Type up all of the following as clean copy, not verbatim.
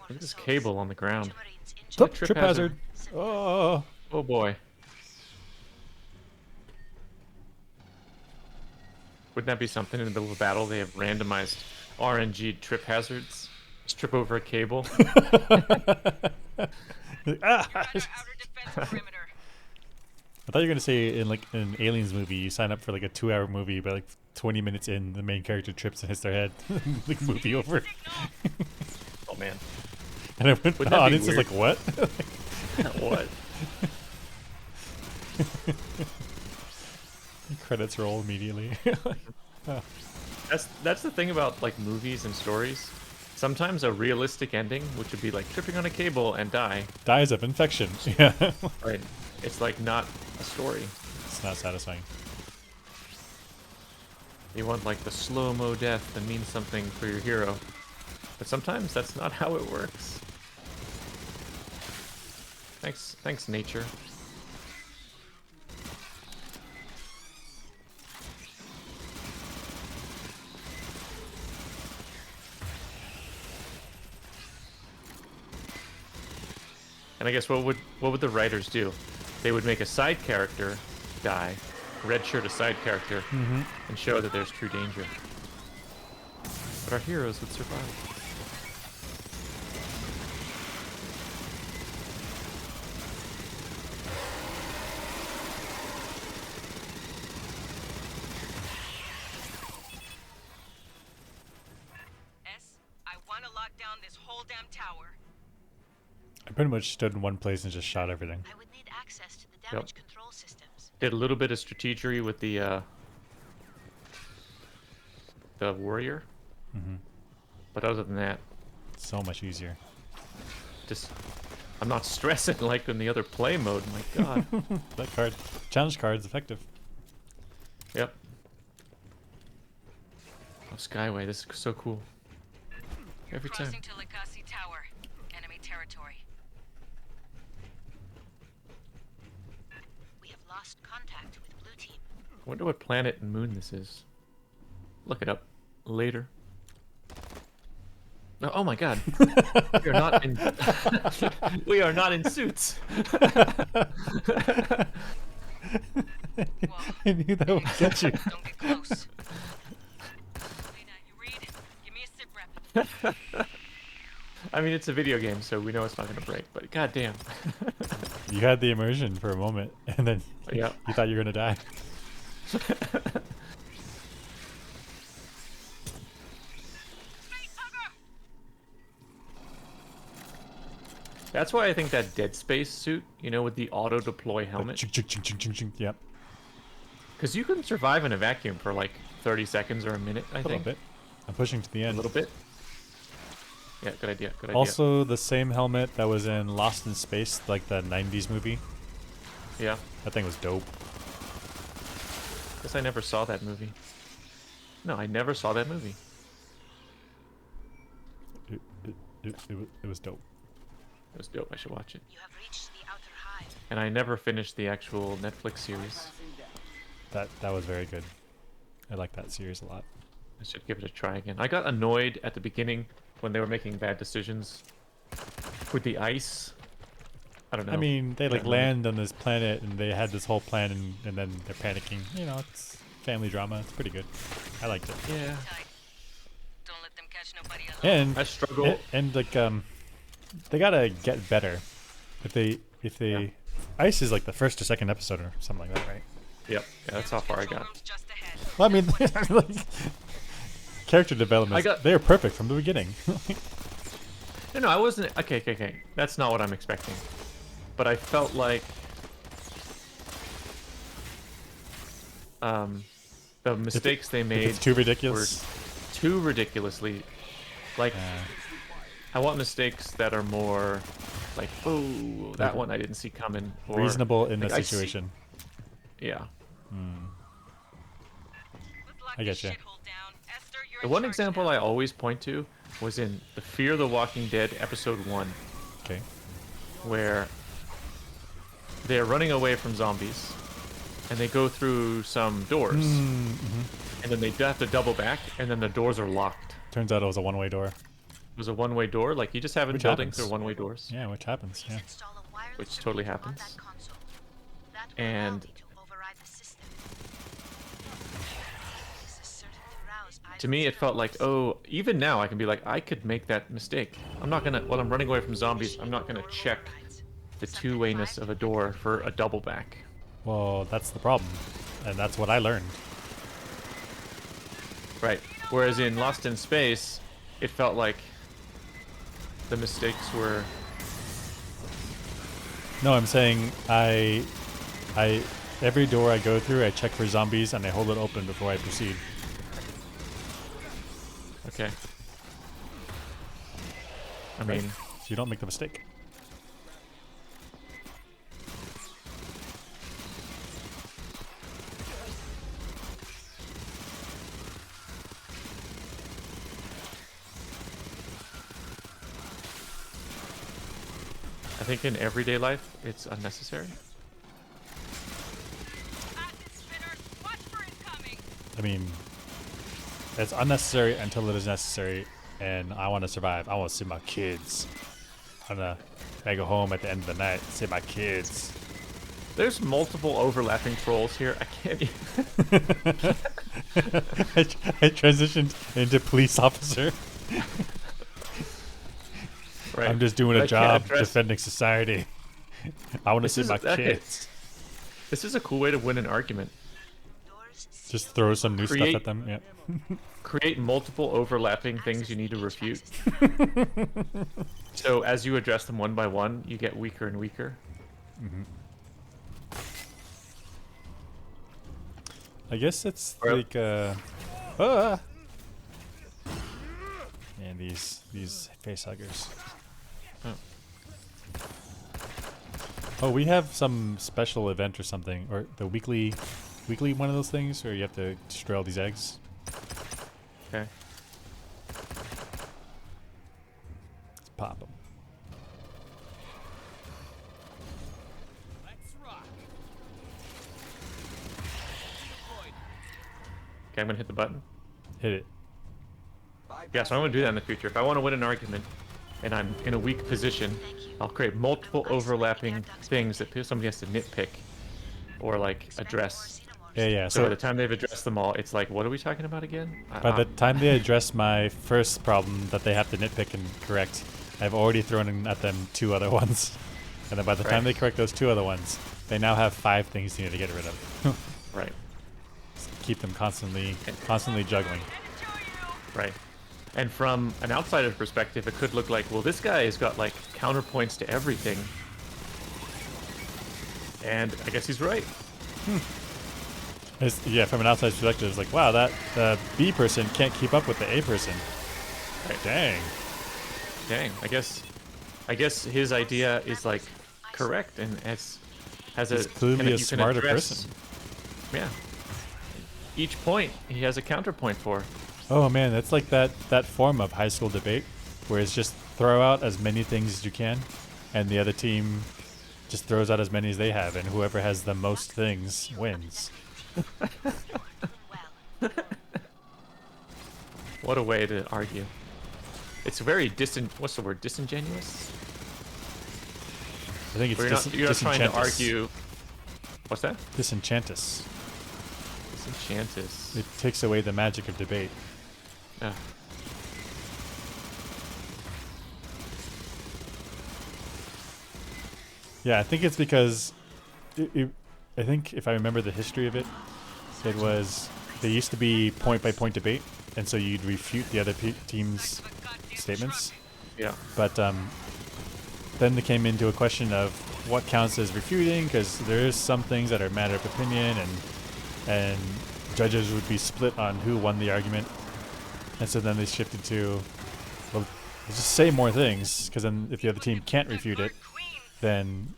Look at this cable on the ground. Oh, trip hazard. Oh. Oh boy. Wouldn't that be something in the middle of a battle? They have randomized RNG trip hazards. Just trip over a cable. Ah. I thought you were gonna say in like an Aliens movie, you sign up for like a 2-hour movie, but like 20 minutes in, the main character trips and hits their head. Like movie over. Oh man. And I went, the audience is like, what? What? Credits roll immediately. Oh. That's the thing about like movies and stories. Sometimes a realistic ending, which would be like tripping on a cable and die. Dies of infection. Yeah. Right. It's like not a story. It's not satisfying. You want like the slow-mo death that means something for your hero. But sometimes that's not how it works. Thanks, nature. And I guess what would the writers do? They would make a side character die, red shirt a side character, and show that there's true danger. But our heroes would survive. I want to lock down this whole damn tower. I pretty much stood in one place and just shot everything. I would need access to the damage control systems. Did a little bit of strategery with the warrior. But other than that, So much easier. just I'm not stressing like in the other play mode. My God. That card. Challenge card is effective. Yep. Oh, Skyway, this is so cool. Every time. Crossing to Lacassi Tower. Enemy territory. We have lost contact with Blue Team. I wonder what planet and moon this is. Look it up later. Oh my God. We are not in we are not in suits. I knew that would get you. Don't get close. Lena, you read? Give me a sit rep. I mean, it's a video game, so we know it's not going to break, but goddamn. You had the immersion for a moment, and then Yeah. you thought you were gonna die. That's why I think that Dead Space suit, you know, with the auto deploy helmet, Chink, chink, chink, chink, chink, chink. Yep. because you can survive in a vacuum for like 30 seconds or a minute, I A little think. bit. I'm pushing to the A end. little bit. Yeah, good idea. Good idea. Also, the same helmet that was in Lost in Space, like the 90s movie. Yeah. That thing was dope. Guess I never saw that movie. No, I never saw that movie. It was dope. It was dope. I should watch it. You have reached the outer hive. And I never finished the actual Netflix series. That was very good. I like that series a lot. I should give it a try again. I got annoyed at the beginning when they were making bad decisions with the ice. I don't know. I mean, they like Yeah. land on this planet and they had this whole plan and then they're panicking. You know, it's family drama. It's pretty good. I liked it. Yeah. Tight. Don't let them catch nobody alone. And I struggle. and like they gotta get better. If they Yeah. Ice is like the first or second episode or something like that, right? Yep. Yeah, that's how far I Control got. room's just ahead. Well, I mean, like, character development. They're perfect from the beginning. No, I wasn't. Okay. That's not what I'm expecting. But I felt like the mistakes they If made it's too were ridiculous. too ridiculously. Like, I want mistakes that are more like, oh, that one I didn't see coming. Or, Reasonable in like, the I see- situation. Yeah. Let's lock I this get ya. shithole down. Esther, you're The in one charge example now. I always point to was in The Fear the Walking Dead episode 1, Okay. where they're running away from zombies and they go through some doors and then they have to double back and then the doors are locked. Turns out it was a one-way door. was a one-way door. Like you just have in Which buildings happens. they're one-way doors, Yeah, which happens. Please Yeah. install a wireless which totally remote on happens. that console. That will allow And me to override the system. This is certain to rouse to me, it felt like, oh, even now I can be like, I could make that mistake. I'm not gonna, while I'm running away from zombies, I'm not gonna check the two-wayness of a door for a double back. Well, that's the problem, and that's what I learned. Right. Whereas in Lost in Space, it felt like the mistakes were. No, I'm saying every door I go through, I check for zombies and I hold it open before I proceed. Okay. I mean, So you don't make the mistake. I think in everyday life, it's unnecessary. Acid spinners, watch for incoming. I mean, it's unnecessary until it is necessary, and I want to survive. I want to see my kids. I want to go home at the end of the night, see my kids. There's multiple overlapping trolls here. I can't. I transitioned into police officer. Right. I'm just doing I a can't job address- defending society. I want to see my okay. kids. This is a cool way to win an argument. doors Just sealed. throw some new stuff Create- at them. Yeah. Create multiple overlapping things you need to refute. So as you address them one by one, you get weaker and weaker. I guess it's Or- like and these face huggers. Oh. Oh, we have some special event or something, or the weekly one of those things, where you have to destroy all these eggs. Okay. Let's pop them. Okay, I'm gonna hit the button. Hit it. Yeah, so I'm gonna do that in the future. If I want to win an argument, and I'm in a weak position, I'll create multiple overlapping things that somebody has to nitpick, or like address. Yeah, yeah. So by So the time they've addressed them all, it's like, what are we talking about again? by the time they address my first problem that they have to nitpick and correct, I've already thrown in at them 2 other ones. And then by the time Right. they correct those 2 other ones, they now have 5 things they need to get rid of. Right, Keep them constantly juggling. right. And from an outsider's perspective, it could look like, well, this guy has got like counterpoints to everything. And I guess he's right. Yeah, from an outside perspective, it's like, wow, that B person can't keep up with the A person. Right. Dang. Dang, I guess his idea is like correct and has He's a clearly and a you can smarter address- person. Yeah. Each point he has a counterpoint for. Oh man, that's like that form of high school debate, where it's just throw out as many things as you can, and the other team just throws out as many as they have, and whoever has the most things wins. Well, What a way to argue. It's very what's the word? Disingenuous? I think it's Where you're not trying to disenchantus. argue. What's that? Disenchantus. Disenchantus. It takes away the magic of debate. Ah. Yeah, I think it's because I think if I remember the history of it, it was there used to be point by point debate, and so you'd refute the other team's statements. Yeah. But then they came into a question of what counts as refuting, because there is some things that are a matter of opinion, and judges would be split on who won the argument, and so then they shifted to, well, just say more things, because then if the other team can't refute it, then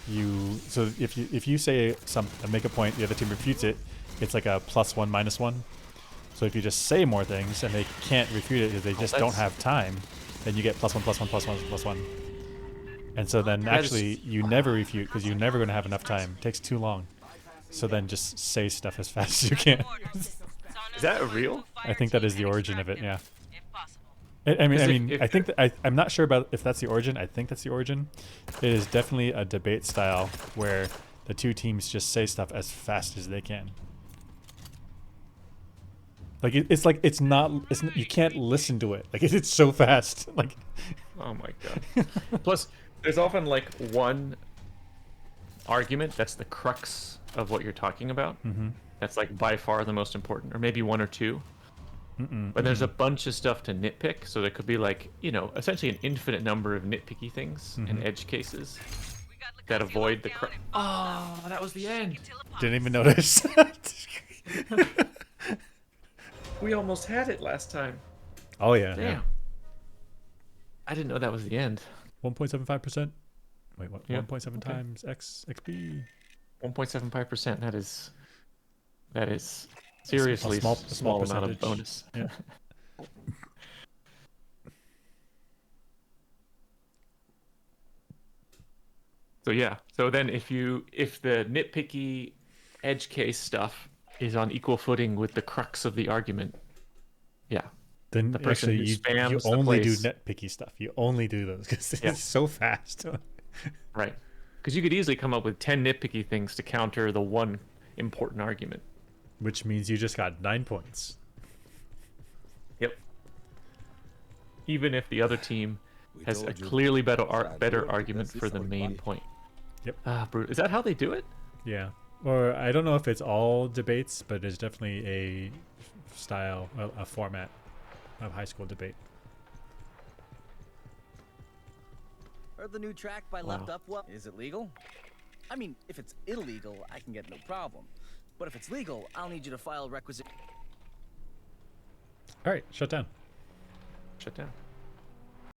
if you say make a point, the other team refutes it, it's like a +1 -1. So if you just say more things and they can't refute it because they just don't have time, then you get +1 +1 +1 +1. And so then actually you never refute because you're never going to have enough time. It takes too long. So then just say stuff as fast as you can. Is that real? I think that is the origin of it, yeah. If possible. I mean, 'Cause I think that I'm not sure about if that's the origin. I think that's the origin. It is definitely a debate style where the two teams just say stuff as fast as they can. Like it's like you can't listen to it. Like it's so fast. Like Oh my god. Plus, there's often like one argument that's the crux of what you're talking about. That's like by far the most important, or maybe one or two. But there's a bunch of stuff to nitpick, so there could be like, you know, essentially an infinite number of nitpicky things and edge cases We got that Lucasio avoid the locked crux. down and Oh, that was the end. until it didn't even pops. notice. We almost had it last time. Oh yeah. Damn. Yeah. I didn't know that was the end. 1.75%. Wait, what? Yeah, 1.7 okay. times XP. 1.75%. That is seriously small small amount of percentage. bonus. Yeah. So yeah. So then if the nitpicky edge case stuff is on equal footing with the crux of the argument, yeah. Then The person actually who you spams the only do place- nitpicky stuff. You only do those because it's Yeah. so fast. Right. Because you could easily come up with 10 nitpicky things to counter the one important argument. Which means you just got 9 points. Yep. Even if the other team We has a told you. clearly better Try to better do it argument because for it's the like main body. point. Yep. Ah, brutal. Is that how they do it? Yeah. Or I don't know if it's all debates, but it's definitely a style, a format of high school debate. Heard the new track by Wow. Left Up Well? Is it legal? I mean, if it's illegal, I can get no problem. But if it's legal, I'll need you to file requisite. All right, shut down. Shut down.